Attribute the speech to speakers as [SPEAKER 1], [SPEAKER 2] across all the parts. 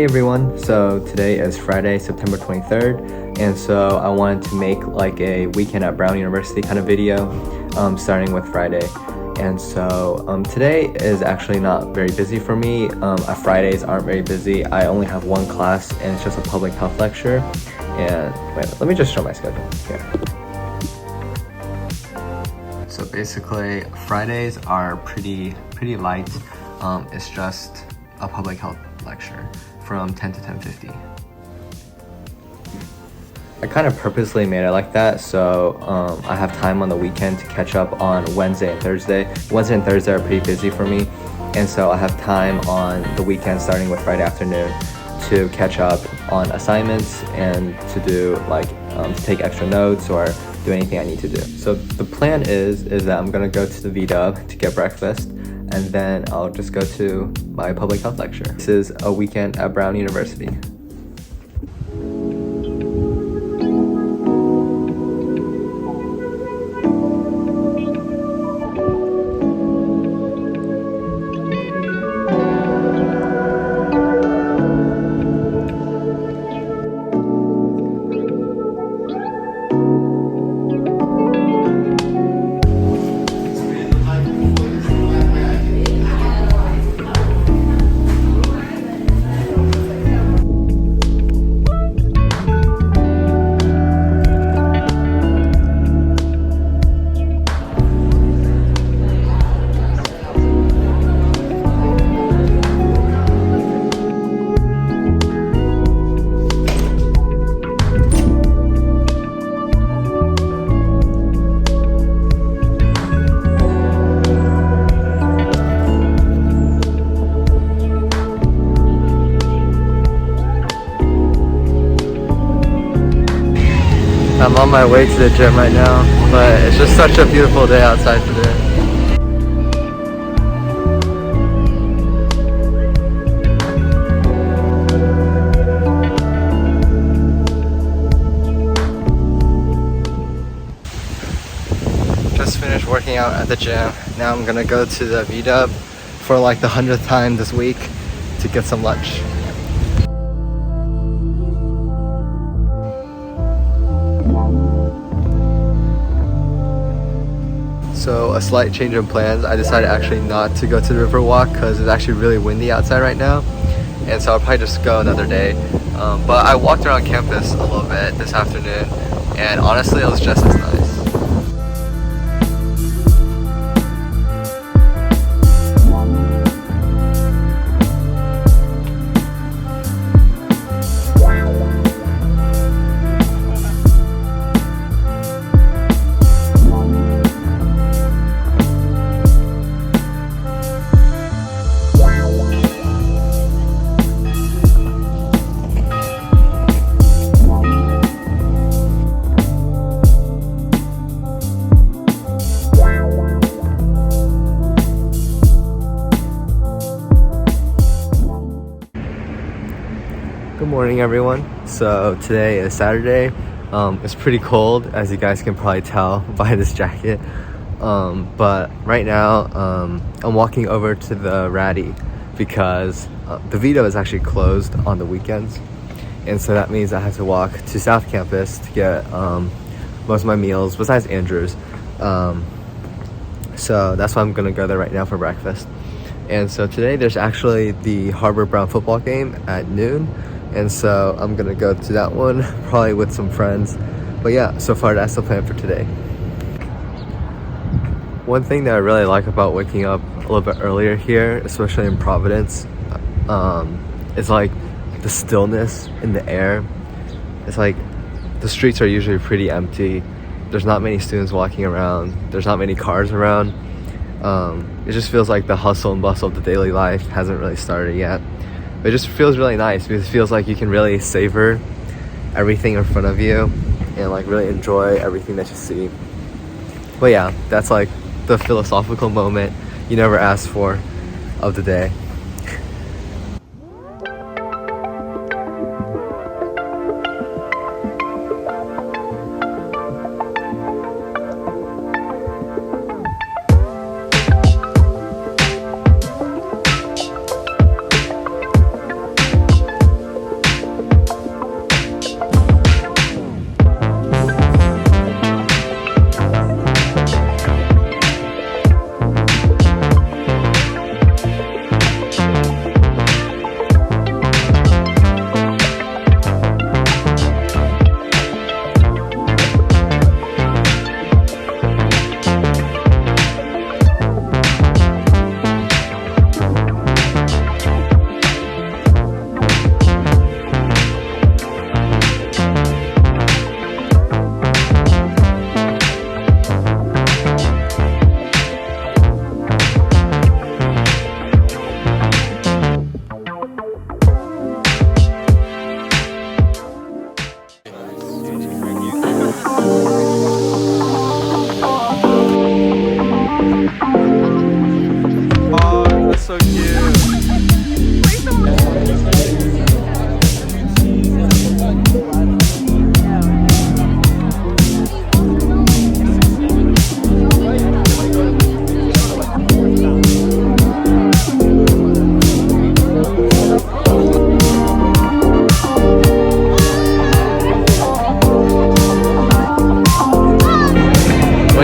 [SPEAKER 1] everyone, so today is Friday, September 23rd, and so I wanted to make like a weekend at Brown University kind of video, starting with Friday. And so today is actually not very busy for me. Fridays aren't very busy. I only have one class and it's just a public health lecture. And wait, let me just show my schedule here. So basically Fridays are pretty light. It's just a public health lecture from 10 to 10:50. I kind of purposely made it like that so I have time on the weekend to catch up on Wednesday and Thursday. Wednesday and Thursday are pretty busy for me, and so I have time on the weekend starting with Friday afternoon to catch up on assignments and to do like to take extra notes or do anything I need to do. So the plan is that I'm gonna go to the V-Dub to get breakfast, and then I'll just go to my public health lecture. This is a weekend at Brown University. I'm on my way to the gym right now, but it's just such a beautiful day outside today. Just finished working out at the gym. Now I'm gonna go to the V-Dub for like the 100th time this week to get some lunch. So a slight change in plans. I decided actually not to go to the river walk because it's actually really windy outside right now, and so I'll probably just go another day. But I walked around campus a little bit this afternoon, and honestly it was just as nice. Good morning everyone. So today is Saturday. It's pretty cold, as you guys can probably tell by this jacket. But right now I'm walking over to the Ratty because the V-Dub is actually closed on the weekends, and so that means I have to walk to South Campus to get most of my meals besides Andrew's. So that's why I'm gonna go there right now for breakfast. And so today there's actually the Harbor Brown football game at noon, and so I'm gonna go to that one probably with some friends. But yeah, so far that's the plan for today. One thing that I really like about waking up a little bit earlier here, especially in Providence, is like the stillness in the air. It's like the streets are usually pretty empty. There's not many students walking around. There's not many cars around. It just feels like the hustle and bustle of the daily life hasn't really started yet. It just feels really nice because it feels like you can really savor everything in front of you and like really enjoy everything that you see. But yeah, that's like the philosophical moment you never asked for of the day.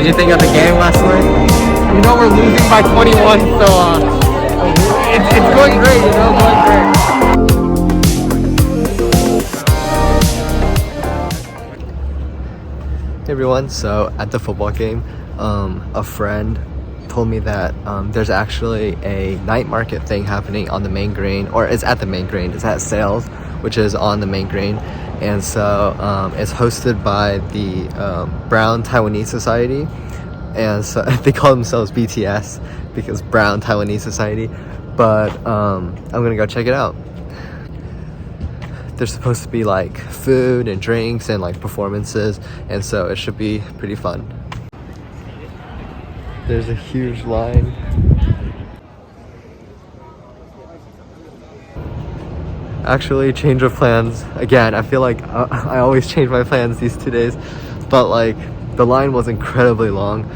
[SPEAKER 1] What did you think of the game last night?
[SPEAKER 2] You know, we're losing by 21, so it's going great, you know, going great.
[SPEAKER 1] Hey everyone, so at the football game, a friend told me that there's actually a night market thing happening on the main green, or it's at the main green, it's at Sales, which is on the main green. And so it's hosted by the Brown Taiwanese Society, and so they call themselves BTS because Brown Taiwanese Society. But I'm gonna go check it out. There's supposed to be like food and drinks and like performances, and so it should be pretty fun. There's a huge line. Actually, change of plans again. I feel like I always change my plans these 2 days, but like the line was incredibly long,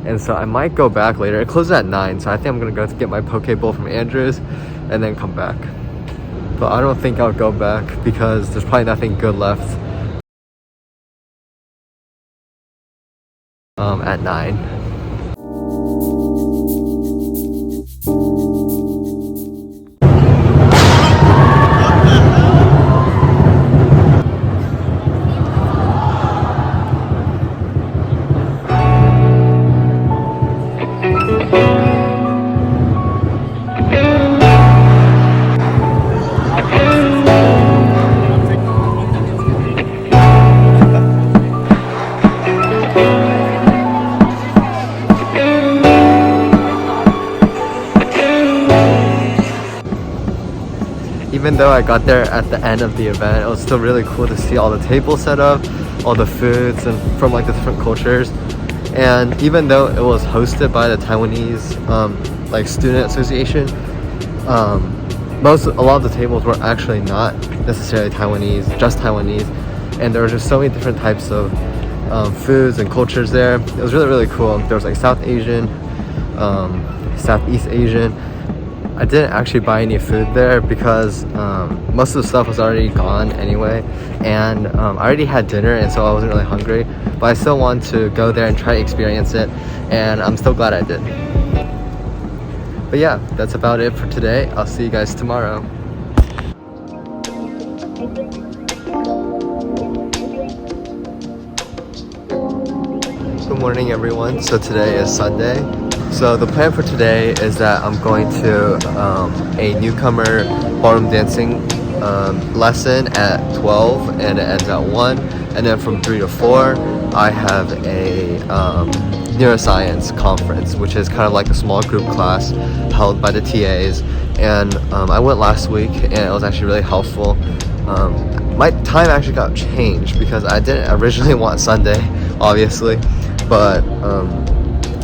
[SPEAKER 1] and so I might go back later. It closes at 9, so I think I'm gonna go to get my poke bowl from Andrew's and then come back. But I don't think I'll go back because there's probably nothing good left at 9. Even though I got there at the end of the event, it was still really cool to see all the tables set up, all the foods and from like the different cultures. And even though it was hosted by the Taiwanese like student association, a lot of the tables were actually not necessarily Taiwanese, just Taiwanese, and there were just so many different types of foods and cultures there. It was really, really cool. There was like South Asian, Southeast Asian. I didn't actually buy any food there because most of the stuff was already gone anyway, and I already had dinner, and so I wasn't really hungry, but I still wanted to go there and try to experience it, and I'm still glad I did. But yeah, that's about it for today. I'll see you guys tomorrow. Good morning everyone. So today is Sunday. So the plan for today is that I'm going to a newcomer ballroom dancing lesson at 12 and it ends at 1, and then from 3 to 4 I have a neuroscience conference, which is kind of like a small group class held by the TAs, and I went last week and it was actually really helpful. My time actually got changed because I didn't originally want Sunday, obviously, but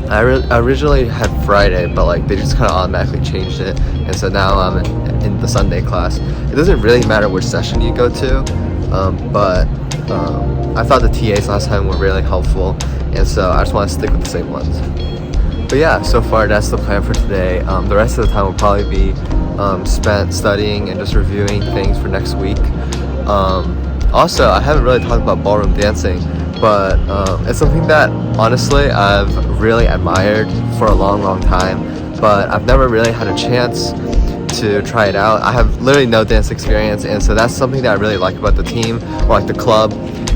[SPEAKER 1] I originally had Friday, but like they just kind of automatically changed it, and so now I'm in the Sunday class. It doesn't really matter which session you go to, but I thought the TAs last time were really helpful, and so I just want to stick with the same ones. But yeah, so far that's the plan for today. The rest of the time will probably be spent studying and just reviewing things for next week. Also, I haven't really talked about ballroom dancing, but it's something that honestly I've really admired for a long time, but I've never really had a chance to try it out. I have literally no dance experience, and so that's something that I really like about the team, or like the club,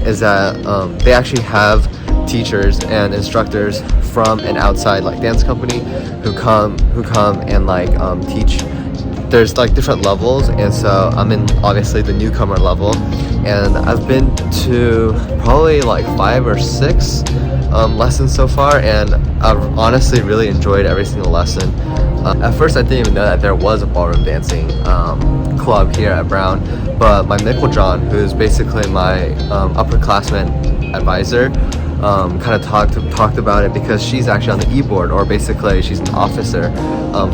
[SPEAKER 1] is that they actually have teachers and instructors from an outside like dance company who come and like teach. There's like different levels, and so I'm in obviously the newcomer level, and I've been to probably like 5 or 6 lessons so far, and I've honestly really enjoyed every single lesson. At first I didn't even know that there was a ballroom dancing club here at Brown, but my Michael John, who's basically my upperclassman advisor, kind of talked about it because she's actually on the e-board, or basically she's an officer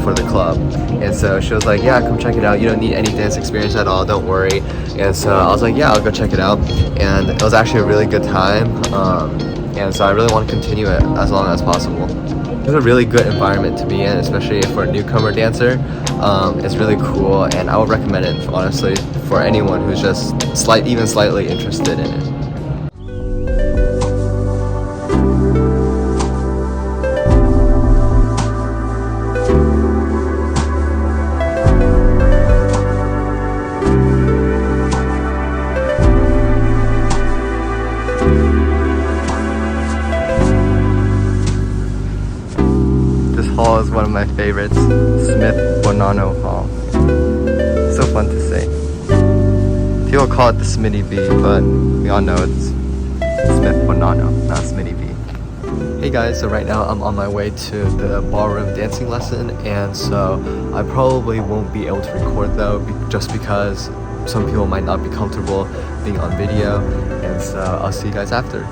[SPEAKER 1] for the club, and so she was like, yeah, come check it out, you don't need any dance experience at all, don't worry. And so I was like, yeah, I'll go check it out, and it was actually a really good time, and so I really want to continue it as long as possible. It's a really good environment to be in, especially for a newcomer dancer. It's really cool, and I would recommend it honestly for anyone who's just even slightly interested in it. of my favorites, Smith Bonano Hall. So fun to say. People call it the Smitty B, but we all know it's Smith Bonano, not Smitty B. Hey guys, so right now I'm on my way to the ballroom dancing lesson, and so I probably won't be able to record though, just because some people might not be comfortable being on video, and so I'll see you guys after.